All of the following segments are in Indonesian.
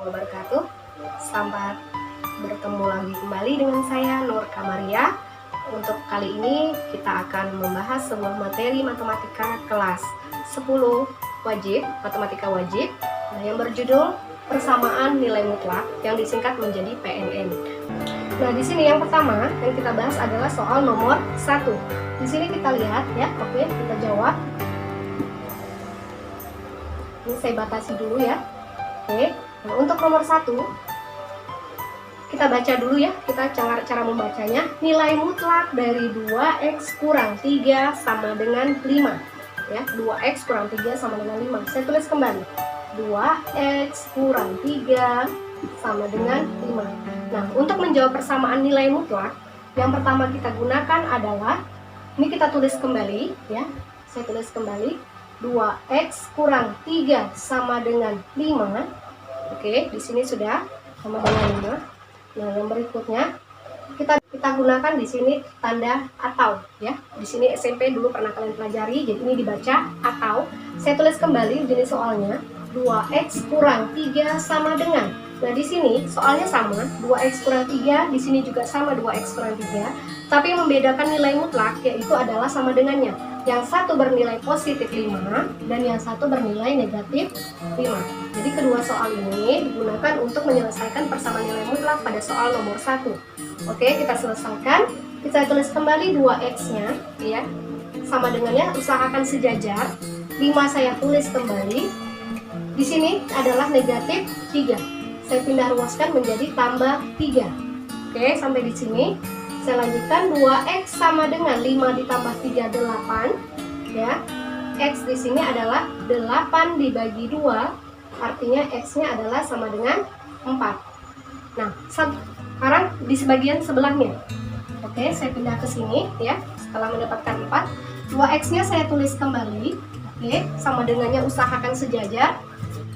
wabarakatuh. Selamat bertemu lagi kembali dengan saya Nur Kamaria. Untuk kali ini kita akan membahas sebuah materi matematika kelas 10 wajib, matematika wajib, yang berjudul persamaan nilai mutlak yang disingkat menjadi PNN. Nah, di sini yang pertama yang kita bahas adalah soal nomor 1. Di sini kita lihat ya, oke, kita jawab. Ini saya batasi dulu ya. Oke, nah untuk nomor 1 kita baca dulu ya, kita cara membacanya. Nilai mutlak dari 2x kurang 3 sama dengan 5 ya, 2x kurang 3 sama dengan 5. Saya tulis kembali, 2x kurang 3 sama dengan 5. Nah, untuk menjawab persamaan nilai mutlak, yang pertama kita gunakan adalah, ini kita tulis kembali ya, saya tulis kembali, 2x kurang 3 sama dengan 5. Oke, di sini sudah sama dengan 5. Nah, yang berikutnya kita gunakan di sini tanda atau ya. Di sini SMP dulu pernah kalian pelajari, jadi ini dibaca atau. Saya tulis kembali jenis soalnya, 2x kurang 3 sama dengan. Nah, di sini soalnya sama, 2x kurang 3, di sini juga sama 2x kurang 3, tapi yang membedakan nilai mutlak yaitu adalah sama dengannya. Yang satu bernilai positif 5 dan yang satu bernilai negatif 5. Jadi kedua soal ini digunakan untuk menyelesaikan persamaan nilai mutlak pada soal nomor 1. Oke, kita selesaikan. Kita tulis kembali 2x-nya ya. Sama dengannya, usahakan sejajar. 5 saya tulis kembali. Di sini adalah negatif 3. Saya pindah ruaskan menjadi tambah 3. Oke, sampai di sini. Saya lanjutkan, 2x sama dengan 5 ditambah 3, 8 ya. X di sini adalah 8 dibagi 2, artinya x-nya adalah sama dengan 4. Nah, sekarang di sebagian sebelahnya. Oke, saya pindah ke sini ya. Setelah mendapatkan 4, 2x-nya saya tulis kembali. Oke, sama dengannya usahakan sejajar.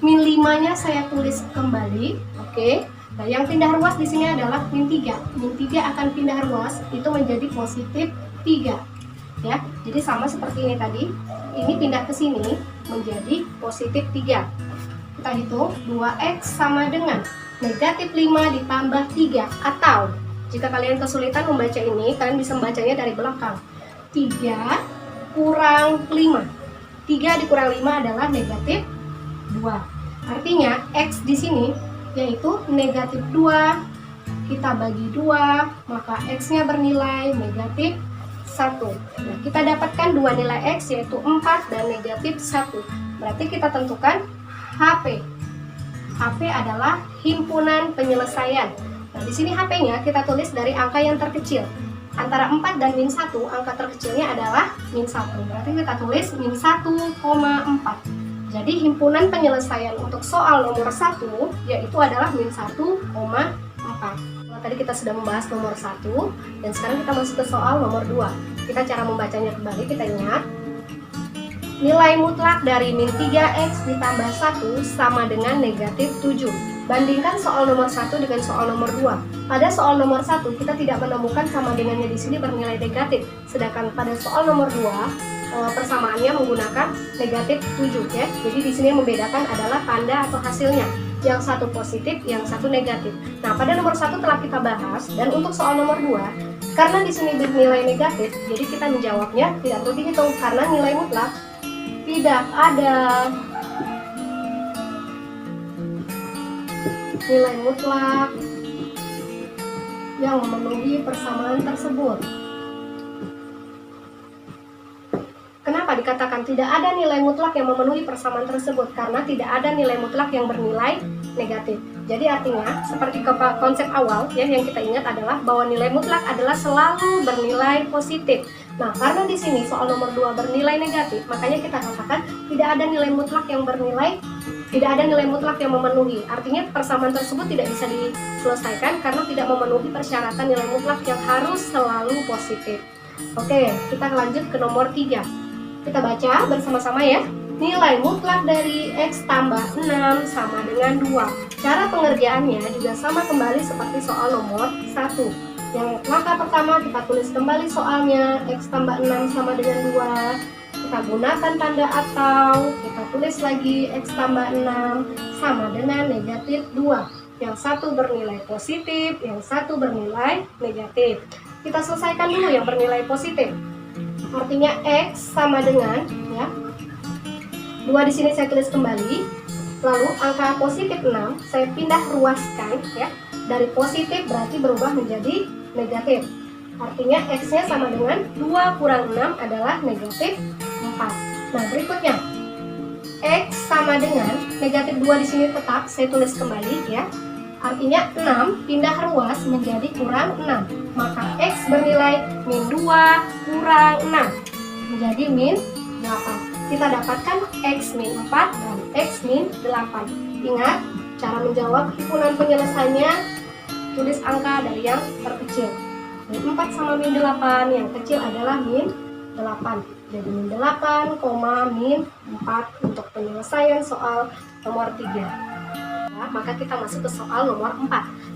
Min 5-nya saya tulis kembali. Oke. Nah, yang pindah ruas di sini adalah min 3. Min 3 akan pindah ruas, itu menjadi positif 3. Ya, jadi sama seperti ini tadi. Ini pindah ke sini menjadi positif 3. Kita hitung, 2x sama dengan negatif 5 ditambah 3. Atau, jika kalian kesulitan membaca ini, kalian bisa membacanya dari belakang. 3 kurang 5. 3 dikurang 5 adalah negatif 2. Artinya, x di sini yaitu negatif 2, kita bagi 2, maka x-nya bernilai negatif 1. Nah, kita dapatkan dua nilai x yaitu 4 dan negatif 1. Berarti kita tentukan HP. HP adalah himpunan penyelesaian. Nah, di sini HP-nya kita tulis dari angka yang terkecil. Antara 4 dan min 1, angka terkecilnya adalah min 1. Berarti kita tulis min 1,4. Jadi himpunan penyelesaian untuk soal nomor 1 yaitu adalah min 1,4. Nah, tadi kita sudah membahas nomor 1 dan sekarang kita masuk ke soal nomor 2. Kita cara membacanya kembali, kita ingat. Nilai mutlak dari min 3x ditambah 1 sama dengan negatif 7. Bandingkan soal nomor 1 dengan soal nomor 2. Pada soal nomor 1 kita tidak menemukan sama dengannya di sini bernilai negatif. Sedangkan pada soal nomor 2 persamaannya menggunakan negatif 7 ya. Jadi di sini yang membedakan adalah tanda atau hasilnya. Yang satu positif, yang satu negatif. Nah, pada nomor 1 telah kita bahas, dan untuk soal nomor 2, karena di sini bernilai negatif, jadi kita menjawabnya tidak perlu dihitung karena nilai mutlak tidak ada. Nilai mutlak yang memenuhi persamaan tersebut. Kenapa dikatakan tidak ada nilai mutlak yang memenuhi persamaan tersebut? Karena tidak ada nilai mutlak yang bernilai negatif. Jadi artinya, seperti konsep awal ya, yang kita ingat adalah bahwa nilai mutlak adalah selalu bernilai positif. Nah, karena di sini soal nomor 2 bernilai negatif, makanya kita katakan tidak ada nilai mutlak yang bernilai, tidak ada nilai mutlak yang memenuhi. Artinya persamaan tersebut tidak bisa diselesaikan karena tidak memenuhi persyaratan nilai mutlak yang harus selalu positif. Oke, kita lanjut ke nomor 3. Kita baca bersama-sama ya. Nilai mutlak dari x tambah 6 sama dengan 2. Cara pengerjaannya juga sama kembali seperti soal nomor 1. Yang langkah pertama kita tulis kembali soalnya, x tambah 6 sama dengan 2. Kita gunakan tanda atau, kita tulis lagi X tambah 6 sama dengan negatif 2. Yang satu bernilai positif, yang satu bernilai negatif. Kita selesaikan dulu yang bernilai positif. Artinya X sama dengan, ya, 2 di sini saya tulis kembali. Lalu angka positif 6 saya pindah ruaskan, ya. Dari positif berarti berubah menjadi negatif. Artinya X-nya sama dengan 2 kurang 6 adalah negatif 4. Nah, berikutnya X sama dengan negatif 2 di sini tetap saya tulis kembali, ya. Artinya 6 pindah ruas menjadi kurang 6. Maka X bernilai min 2 kurang 6 menjadi min 8. Kita dapatkan X min 4 dan X min 8. Ingat, cara menjawab himpunan penyelesaiannya, tulis angka dari yang terkecil. Min 4 sama min 8, yang kecil adalah min 8. Jadi min 8, min 4 untuk penyelesaian soal nomor 3. Nah, maka kita masuk ke soal nomor 4.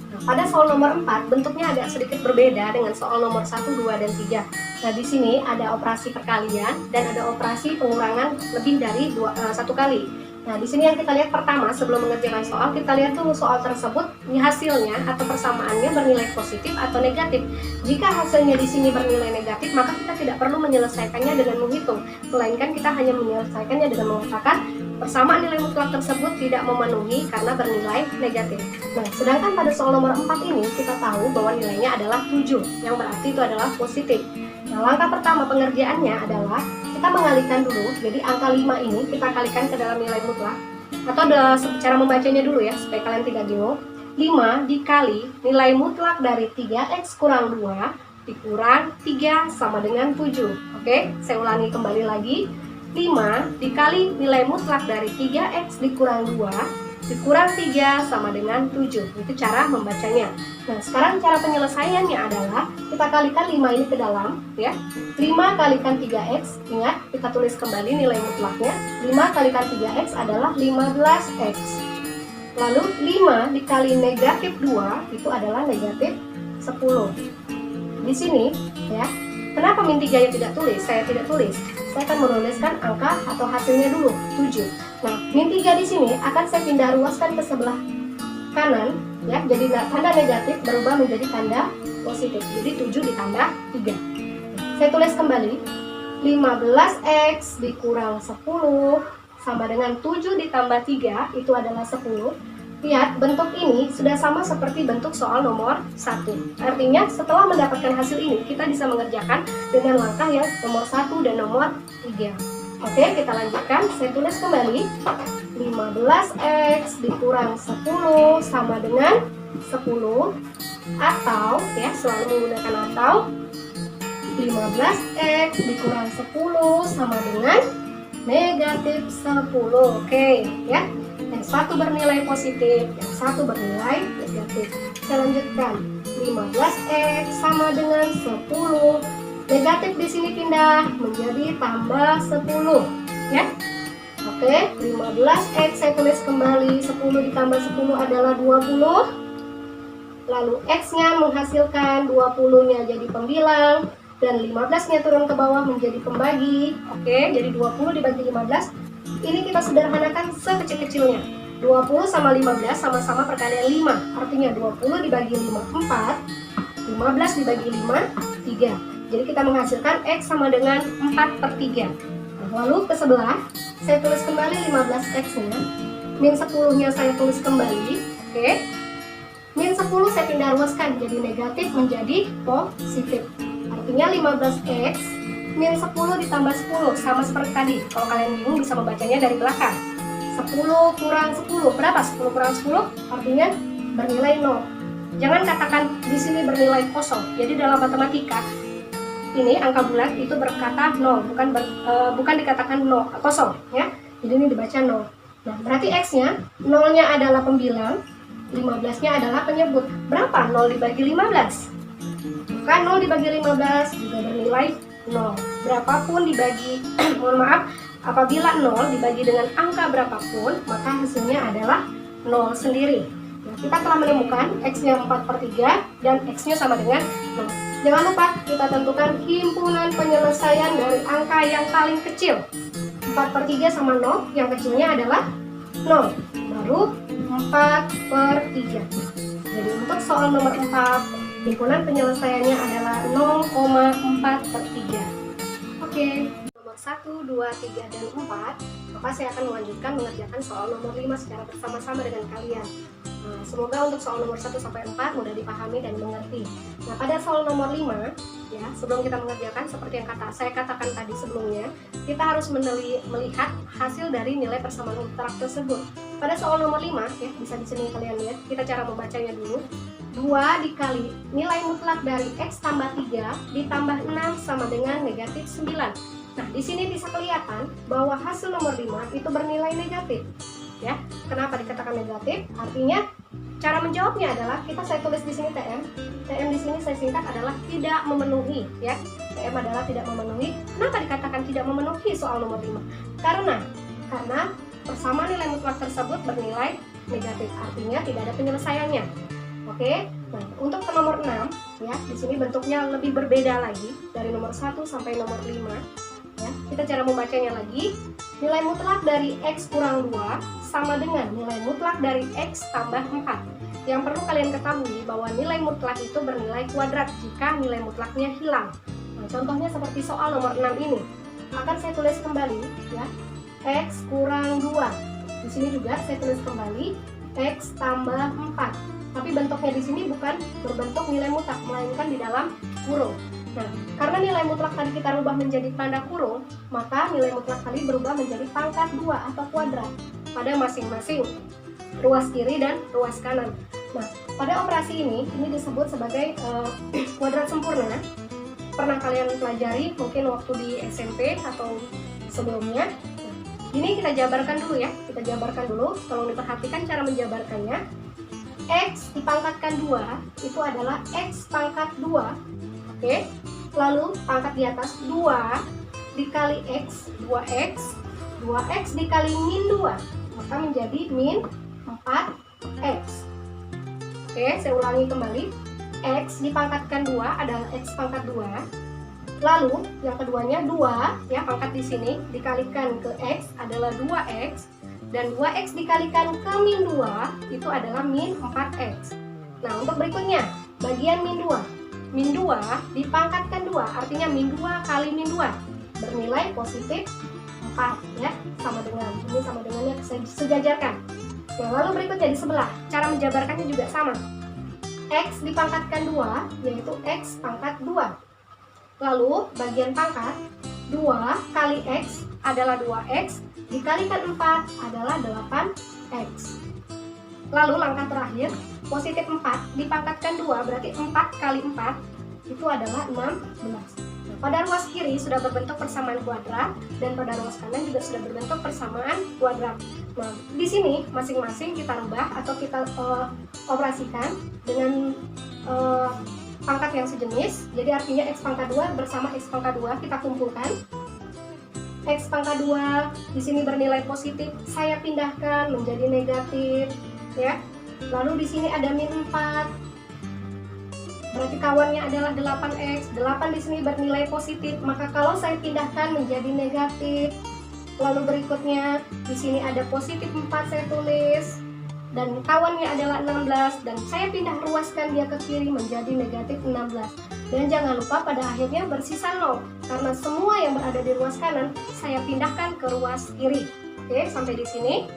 Nah, pada soal nomor 4 bentuknya agak sedikit berbeda dengan soal nomor 1, 2, dan 3. Nah, di sini ada operasi perkalian dan ada operasi pengurangan lebih dari 1 kali. Nah, di sini yang kita lihat pertama, sebelum mengerjakan soal, kita lihat dulu soal tersebut hasilnya atau persamaannya bernilai positif atau negatif. Jika hasilnya di sini bernilai negatif, maka kita tidak perlu menyelesaikannya dengan menghitung, melainkan kita hanya menyelesaikannya dengan mengatakan persamaan nilai mutlak tersebut tidak memenuhi karena bernilai negatif. Nah, sedangkan pada soal nomor 4 ini kita tahu bahwa nilainya adalah 7, yang berarti itu adalah positif. Nah, langkah pertama pengerjaannya adalah kita mengalihkan dulu, jadi angka 5 ini kita kalikan ke dalam nilai mutlak. Atau cara membacanya dulu ya, supaya kalian tidak bingung. 5 dikali nilai mutlak dari 3X kurang 2 dikurang 3 sama dengan 7. Oke, saya ulangi kembali lagi. 5 dikali nilai mutlak dari 3X dikurang 2 dikurang 3 sama dengan 7. Itu cara membacanya. Nah, sekarang cara penyelesaiannya adalah kita kalikan 5 ini ke dalam, ya. 5 kalikan 3X, ingat kita tulis kembali nilai mutlaknya. 5 kalikan 3X adalah 15X. Lalu 5 dikali negatif 2 itu adalah negatif 10. Di sini, ya. Kenapa min 3 yang tidak tulis? Saya tidak tulis. Saya akan menuliskan angka atau hasilnya dulu, 7. Nah, min 3 di sini akan saya pindah ruaskan ke sebelah kanan, ya. Jadi tanda negatif berubah menjadi tanda positif. Jadi 7 ditambah 3. Saya tulis kembali, 15X dikurang 10 sama dengan 7 ditambah 3, itu adalah 10. Lihat, bentuk ini sudah sama seperti bentuk soal nomor 1. Artinya, setelah mendapatkan hasil ini, kita bisa mengerjakan dengan langkah yang nomor 1 dan nomor 3. Oke, kita lanjutkan. Saya tulis kembali, 15X dikurang 10 sama dengan 10. Atau, ya, selalu menggunakan atau, 15X dikurang 10 sama dengan negatif 10. Oke, ya. Yang satu bernilai positif, yang satu bernilai negatif. Saya lanjutkan, 15X sama dengan 10. Negatif di sini pindah menjadi tambah 10, ya. Oke, 15X saya tulis kembali, 10 ditambah 10 adalah 20. Lalu X-nya menghasilkan 20-nya jadi pembilang dan 15-nya turun ke bawah menjadi pembagi. Oke, jadi 20 dibagi 15. Ini kita sederhanakan sekecil-kecilnya. 20 sama 15 sama-sama perkalian 5. Artinya 20 dibagi 5, 4. 15 dibagi 5, 3. Jadi kita menghasilkan X sama dengan 4/3. Nah, lalu ke sebelah, saya tulis kembali 15X-nya. Min 10-nya saya tulis kembali. Oke. Min 10 saya pindah ruaskan jadi negatif menjadi positif. Artinya 15X min 10 ditambah 10 sama seperti tadi. Kalau kalian bingung bisa membacanya dari belakang. 10 kurang 10 berapa? 10 kurang 10 artinya bernilai 0. Jangan katakan di sini bernilai kosong. Jadi dalam matematika ini angka bulat itu berkata 0, bukan dikatakan 0 kosong, ya. Jadi ini dibaca 0. Nah, berarti X-nya 0-nya adalah pembilang, 15-nya adalah penyebut. Berapa 0 dibagi 15? Maka 0 dibagi 15 juga bernilai 0. Berapapun dibagi, mohon maaf, apabila 0 dibagi dengan angka berapapun, maka hasilnya adalah 0 sendiri. Nah, kita telah menemukan X-nya 4/3 dan X-nya sama dengan 0. Jangan lupa kita tentukan himpunan penyelesaian dari angka yang paling kecil. 4/3 sama 0, yang kecilnya adalah 0. Baru 4/3. Jadi untuk soal nomor 4, himpunan penyelesaiannya adalah 0,4/3. Oke. Nomor 1, 2, 3, dan 4, maka saya akan melanjutkan mengerjakan soal nomor 5 secara bersama-sama dengan kalian. Nah, semoga untuk soal nomor 1 sampai 4 mudah dipahami dan mengerti. Nah, pada soal nomor 5, ya, sebelum kita mengerjakan seperti yang saya katakan tadi sebelumnya, kita harus melihat hasil dari nilai persamaan mutlak tersebut. Pada soal nomor 5, ya, bisa di sini kalian lihat, kita cara membacanya dulu. 2 dikali nilai mutlak dari X tambah 3 ditambah 6 sama dengan negatif 9. Nah, di sini bisa kelihatan bahwa hasil nomor 5 itu bernilai negatif. Ya, kenapa dikatakan negatif? Artinya cara menjawabnya adalah saya tulis di sini TM. TM di sini saya singkat adalah tidak memenuhi, ya. TM adalah tidak memenuhi. Kenapa dikatakan tidak memenuhi soal nomor 5? Karena persamaan nilai mutlak tersebut bernilai negatif, artinya tidak ada penyelesaiannya. Oke. Nah, untuk ke nomor 6, ya, di sini bentuknya lebih berbeda lagi dari nomor 1 sampai nomor 5. Ya, kita cara membacanya lagi. Nilai mutlak dari X kurang 2 sama dengan nilai mutlak dari X tambah 4. Yang perlu kalian ketahui bahwa nilai mutlak itu bernilai kuadrat jika nilai mutlaknya hilang. Nah, contohnya seperti soal nomor 6 ini. Akan saya tulis kembali, ya. X kurang 2. Di sini juga saya tulis kembali X tambah 4. Tapi bentuknya di sini bukan berbentuk nilai mutlak, melainkan di dalam kurung. Nah, karena nilai mutlak tadi kita rubah menjadi tanda kurung, maka nilai mutlak tadi berubah menjadi pangkat 2 atau kuadrat pada masing-masing ruas kiri dan ruas kanan. Nah, pada operasi ini disebut sebagai kuadrat sempurna. Pernah kalian pelajari mungkin waktu di SMP atau sebelumnya. Nah, ini kita jabarkan dulu, ya. Kita jabarkan dulu, tolong diperhatikan cara menjabarkannya. X dipangkatkan 2 itu adalah X pangkat 2. Oke, lalu pangkat di atas 2 dikali X, 2X, 2X dikali min 2, maka menjadi min 4X. Oke, saya ulangi kembali. X dipangkatkan 2 adalah X pangkat 2. Lalu yang keduanya 2, ya, pangkat di sini dikalikan ke X adalah 2X, dan 2X dikalikan ke min 2 itu adalah min 4X. Nah, untuk berikutnya bagian min 2. Min 2 dipangkatkan 2, artinya min 2 kali min 2 bernilai positif 4, ya, sama dengan ini, sama dengannya sejajarkan. Nah, lalu berikutnya di sebelah, cara menjabarkannya juga sama. X dipangkatkan 2 yaitu X pangkat 2. Lalu bagian pangkat 2 kali X adalah 2X, dikalikan 4 adalah 8X. Lalu langkah terakhir, positif 4 dipangkatkan 2, berarti 4 kali 4 itu adalah 16. Nah, pada ruas kiri sudah berbentuk persamaan kuadrat, dan pada ruas kanan juga sudah berbentuk persamaan kuadrat. Nah, di sini masing-masing kita rubah atau kita operasikan dengan pangkat yang sejenis. Jadi artinya X pangkat 2 bersama X pangkat 2 kita kumpulkan. X pangkat 2 di sini bernilai positif, saya pindahkan menjadi negatif, ya. Lalu di sini ada min 4. Berarti kawannya adalah 8X. 8 di sini bernilai positif, maka kalau saya pindahkan menjadi negatif. Lalu berikutnya di sini ada positif 4 saya tulis, dan kawannya adalah 16, dan saya pindah ruaskan dia ke kiri menjadi negatif 16. Dan jangan lupa pada akhirnya bersisa 0, karena semua yang berada di ruas kanan saya pindahkan ke ruas kiri. Oke, sampai di sini.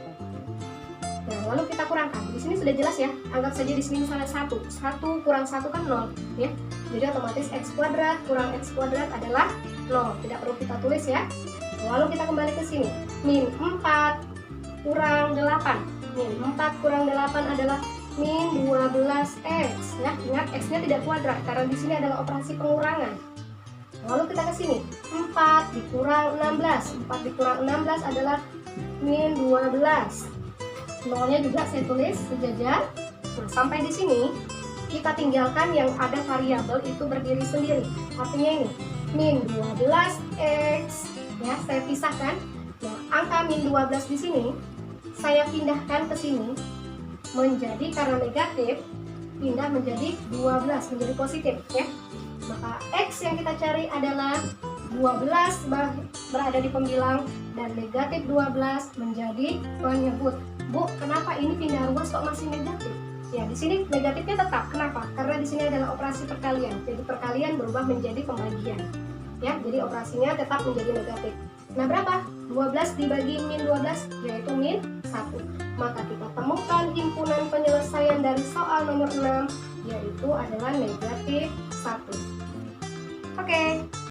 Nah, lalu kita kurangkan. Di sini sudah jelas, ya. Anggap saja di sini misalnya 1. 1 kurang 1 kan 0, ya. Jadi otomatis X kuadrat kurang X kuadrat adalah 0. Tidak perlu kita tulis, ya. Lalu kita kembali ke sini. Min 4 kurang 8. Min 4 kurang 8 adalah min 12X, ya. Ingat, X-nya tidak kuadrat karena di sini adalah operasi pengurangan. Lalu kita ke sini. 4 dikurang 16. 4 dikurang 16 adalah min 12. Nolnya juga saya tulis sejajar. Nah, sampai di sini kita tinggalkan yang ada variabel itu berdiri sendiri. Artinya ini min 12X, ya, saya pisahkan. Nah, angka min 12 di sini saya pindahkan ke sini menjadi, karena negatif, pindah menjadi 12, menjadi positif ya. Maka X yang kita cari adalah 12 berada di pembilang dan negatif 12 menjadi penyebut. Bu, kenapa ini pindah ruas kok masih negatif? Ya, di sini negatifnya tetap. Kenapa? Karena di sini adalah operasi perkalian. Jadi perkalian berubah menjadi pembagian. Ya, jadi operasinya tetap menjadi negatif. Nah, berapa? 12 dibagi min 12 yaitu min 1. Maka kita temukan himpunan penyelesaian dari soal nomor 6 yaitu adalah negatif 1. Oke.